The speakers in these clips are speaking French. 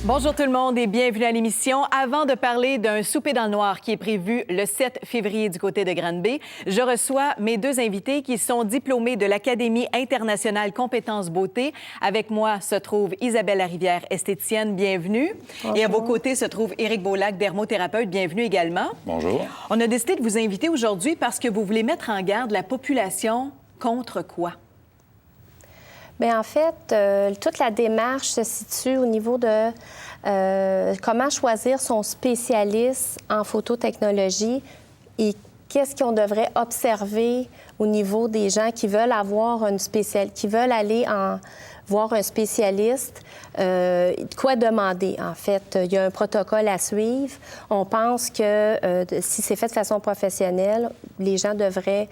Bonjour tout le monde et bienvenue à l'émission. Avant de parler d'un souper dans le noir qui est prévu le 7 février du côté de Granby, je reçois mes deux invités qui sont diplômés de l'Académie internationale Compétences Beauté. Avec moi se trouve Isabelle Larivière, esthéticienne, bienvenue. Bonjour. Et à vos côtés se trouve Éric Beaulac, dermothérapeute, bienvenue également. Bonjour. On a décidé de vous inviter aujourd'hui parce que vous voulez mettre en garde la population contre quoi? Bien, en fait, toute la démarche se situe au niveau de comment choisir son spécialiste en phototechnologie et qu'est-ce qu'on devrait observer au niveau des gens qui veulent avoir qui veulent aller voir un spécialiste. Quoi demander, en fait? Il y a un protocole à suivre. On pense que si c'est fait de façon professionnelle, les gens devraient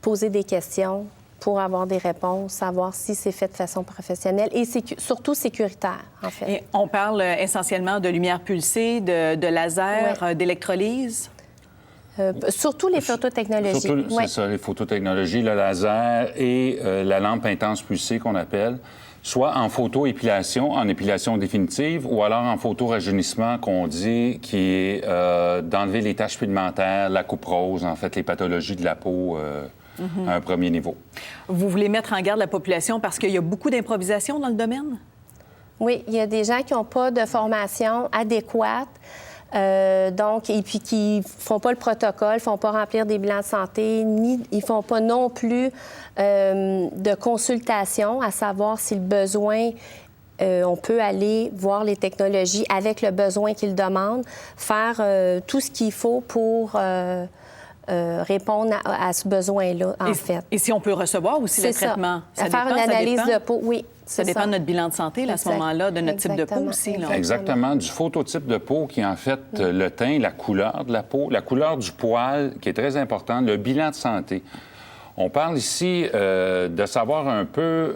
poser des questions pour avoir des réponses, savoir si c'est fait de façon professionnelle et surtout sécuritaire, en fait. Et on parle essentiellement de lumière pulsée, de laser, d'électrolyse? Surtout les phototechnologies. Surtout, c'est ça, les phototechnologies, le laser et la lampe intense pulsée qu'on appelle, soit en photoépilation, en épilation définitive, ou alors en photorajeunissement qu'on dit, qui est d'enlever les taches pigmentaires, la coupe rose, en fait, les pathologies de la peau... à un premier niveau. Vous voulez mettre en garde la population parce qu'il y a beaucoup d'improvisation dans le domaine? Oui, il y a des gens qui n'ont pas de formation adéquate, et puis qui ne font pas le protocole, ne font pas remplir des bilans de santé, ni ils ne font pas non plus de consultation, à savoir si le besoin... on peut aller voir les technologies avec le besoin qu'ils demandent, faire tout ce qu'il faut pour... répondre à ce besoin-là, en fait. Et si on peut recevoir aussi le traitement? Ça faire une analyse de peau, oui. Ça dépend de notre bilan de santé, là, à ce moment-là, de notre type de peau aussi. Là. Exactement, du phototype de peau qui est en fait le teint, la couleur de la peau, la couleur du poil, qui est très important, le bilan de santé. On parle ici de savoir un peu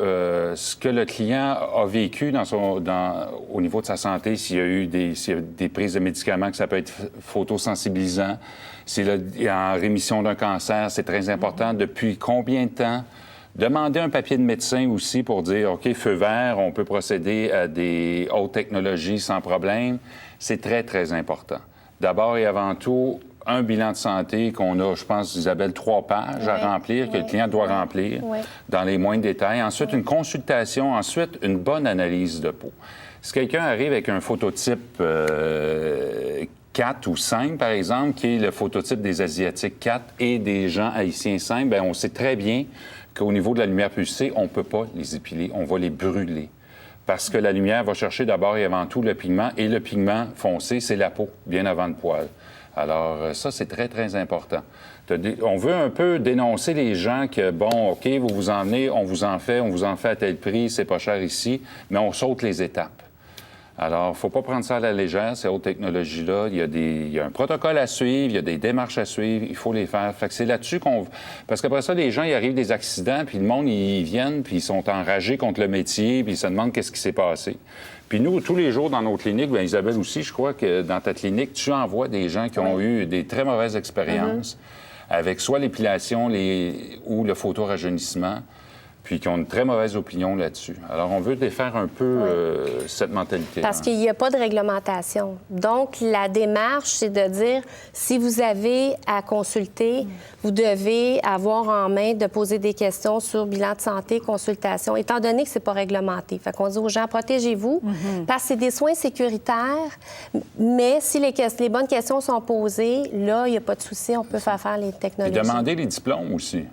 ce que le client a vécu au niveau de sa santé, s'il y a eu des prises de médicaments, que ça peut être photosensibilisant, s'il est en rémission d'un cancer, c'est très important. Depuis combien de temps? Demander un papier de médecin aussi pour dire, OK, feu vert, on peut procéder à des hautes technologies sans problème. C'est très, très important. D'abord et avant tout, un bilan de santé qu'on a, je pense, Isabelle, 3 pages à remplir, que le client doit remplir dans les moindres détails. Ensuite, une consultation. Ensuite, une bonne analyse de peau. Si quelqu'un arrive avec un phototype 4 ou 5, par exemple, qui est le phototype des Asiatiques 4 et des gens haïtiens 5, bien, on sait très bien qu'au niveau de la lumière pulsée, on ne peut pas les épiler, on va les brûler. Parce que la lumière va chercher d'abord et avant tout le pigment, et le pigment foncé, c'est la peau, bien avant le poil. Alors, ça, c'est très, très important. On veut un peu dénoncer les gens que, bon, OK, vous vous en venez, on vous en fait à tel prix, c'est pas cher ici, mais on saute les étapes. Alors, il ne faut pas prendre ça à la légère, ces hautes technologies-là. Il y a un protocole à suivre, il y a des démarches à suivre, il faut les faire. Fait que c'est là-dessus qu'on... Parce qu'après ça, les gens, il arrive des accidents, puis le monde, ils viennent, puis ils sont enragés contre le métier, puis ils se demandent qu'est-ce qui s'est passé. Puis nous, tous les jours dans nos cliniques, bien, Isabelle aussi, je crois que dans ta clinique, tu envoies des gens qui ont eu des très mauvaises expériences avec soit l'épilation ou le photorajeunissement, puis qui ont une très mauvaise opinion là-dessus. Alors, on veut défaire un peu cette mentalité. Parce qu'il n'y a pas de réglementation. Donc, la démarche, c'est de dire, si vous avez à consulter, vous devez avoir en main de poser des questions sur bilan de santé, consultation, étant donné que c'est pas réglementé. Fait qu'on dit aux gens, protégez-vous, parce que c'est des soins sécuritaires, mais si les bonnes questions sont posées, là, il n'y a pas de souci, on peut faire les technologies. Et demander les diplômes aussi.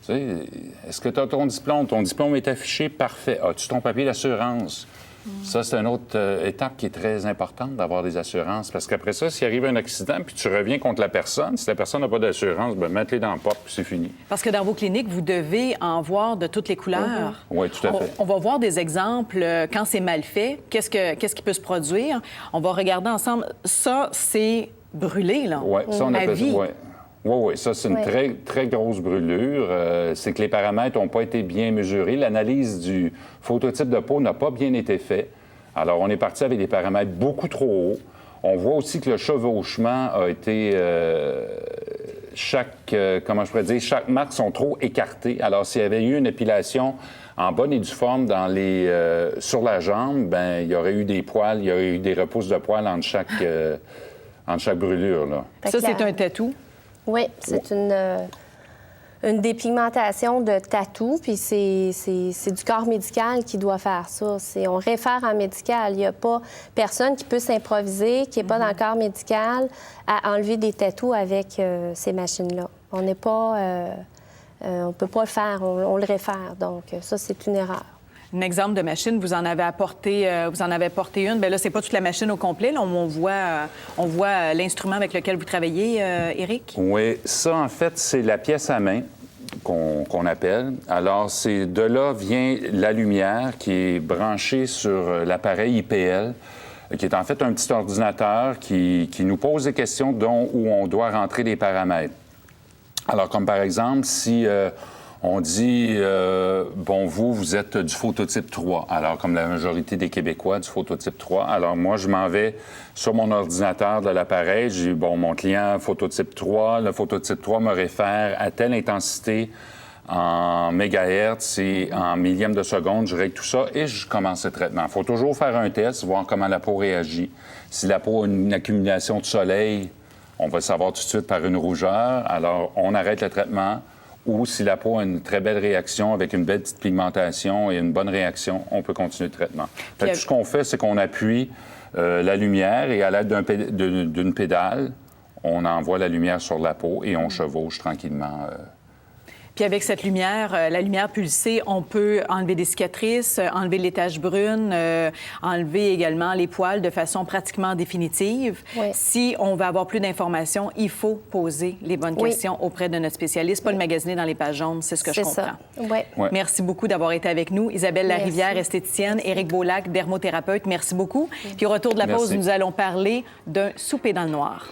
Tu sais, est-ce que tu as ton diplôme? Ton diplôme est affiché? Parfait. As-tu ton papier d'assurance? Ça, c'est une autre étape qui est très importante, d'avoir des assurances. Parce qu'après ça, s'il arrive un accident puis tu reviens contre la personne, si la personne n'a pas d'assurance, bien, mets-les dans le porte puis c'est fini. Parce que dans vos cliniques, vous devez en voir de toutes les couleurs. Oui, tout à fait. On va voir des exemples quand c'est mal fait. Qu'est-ce qui peut se produire? On va regarder ensemble. Ça, c'est brûlé, là. Oui, ça, on appelle ça. Oui, ça, c'est une Oui. très grosse brûlure. C'est que les paramètres n'ont pas été bien mesurés. L'analyse du phototype de peau n'a pas bien été faite. Alors, on est parti avec des paramètres beaucoup trop hauts. On voit aussi que le chevauchement a été... chaque marque sont trop écartées. Alors, s'il y avait eu une épilation en bonne et due forme sur la jambe, bien, il y aurait eu des poils, il y aurait eu des repousses de poils entre chaque brûlure, là. Ça, c'est un tatou? Oui, c'est une dépigmentation de tatou, puis c'est du corps médical qui doit faire ça. On réfère en médical. Il n'y a pas personne qui peut s'improviser, qui n'est pas dans le corps médical, à enlever des tatous avec ces machines-là. On n'est pas... on ne peut pas le faire, on le réfère. Donc, ça, c'est une erreur. Un exemple de machine, vous en avez apporté une. Bien là, c'est pas toute la machine au complet. Là, on voit l'instrument avec lequel vous travaillez, Éric. Oui, ça, en fait, c'est la pièce à main qu'on appelle. Alors, de là vient la lumière qui est branchée sur l'appareil IPL, qui est en fait un petit ordinateur qui nous pose des questions où on doit rentrer des paramètres. Alors, comme par exemple, si... on dit, vous êtes du phototype 3. Alors, comme la majorité des Québécois, du phototype 3. Alors, moi, je m'en vais sur mon ordinateur de l'appareil. J'ai, mon client phototype 3. Le phototype 3 me réfère à telle intensité en mégahertz et en millième de seconde. Je règle tout ça et je commence le traitement. Il faut toujours faire un test, voir comment la peau réagit. Si la peau a une accumulation de soleil, on va le savoir tout de suite par une rougeur. Alors, on arrête le traitement. Ou si la peau a une très belle réaction avec une belle petite pigmentation et une bonne réaction, on peut continuer le traitement. Fait que tout ce qu'on fait, c'est qu'on appuie la lumière et à l'aide d'une pédale, on envoie la lumière sur la peau et on chevauche tranquillement. Puis avec cette lumière, la lumière pulsée, on peut enlever des cicatrices, enlever les taches brunes, enlever également les poils de façon pratiquement définitive. Oui. Si on veut avoir plus d'informations, il faut poser les bonnes questions auprès de notre spécialiste, pas le magasiner dans les pages jaunes, c'est ce que je comprends. Oui. Merci beaucoup d'avoir été avec nous. Isabelle Larivière, esthéticienne, Éric Beaulac, dermothérapeute, merci beaucoup. Puis au retour de la pause, nous allons parler d'un souper dans le noir.